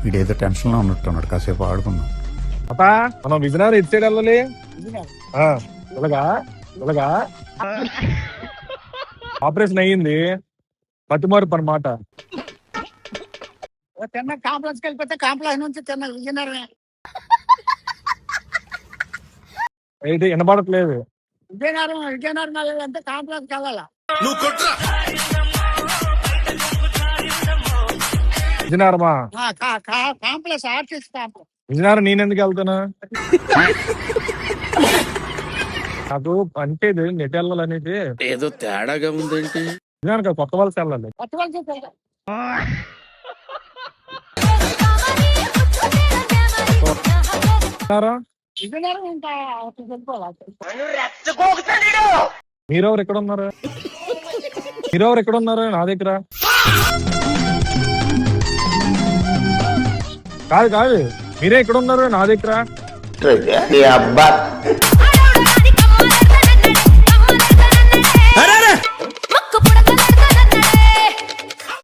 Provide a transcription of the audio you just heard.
వీడేదో టెన్షన్లో ఉన్నట్టున్నాడు, కాసేపు ఆడుకుందాం. అతా మనం విజయనగరం ఎటు సైడ్ వెళ్ళాలి? ఇలాగా ఇలాగా ఆపరేషన్ అయ్యింది, మతిమారుపు అన్నమాట. తిన్న కాంప్లెక్స్కి వెళ్ళిపోతే కాంప్లెక్స్ నుంచి తిన్న విజయనగరమే. ఏంటి వినపడట్లేదు? విజయనగరం వెళ్ళాలంటే కాంప్లెక్స్కి వెళ్ళాలా? విజయనగరమా? Complex artist complex. విజయనగరం నేనెందుకు వెళ్తాను? నాకు అంటే నెట్ వెళ్ళాలనేది ఏదో తేడాగా ఉందేంటి? విజయనగరం కొత్త వలస వెళ్ళాలి. కొత్త వాళ్ళకి వెళ్దాం. విజయనగరం ఇంకా వెళ్ళిపోవాలి. మీరెవరు ఎక్కడ ఉన్నారు? మీరెవరు ఎక్కడ ఉన్నారు నా దగ్గర? కాదు కాదు, మీరే ఎక్కడ ఉన్నారు నా దగ్గర?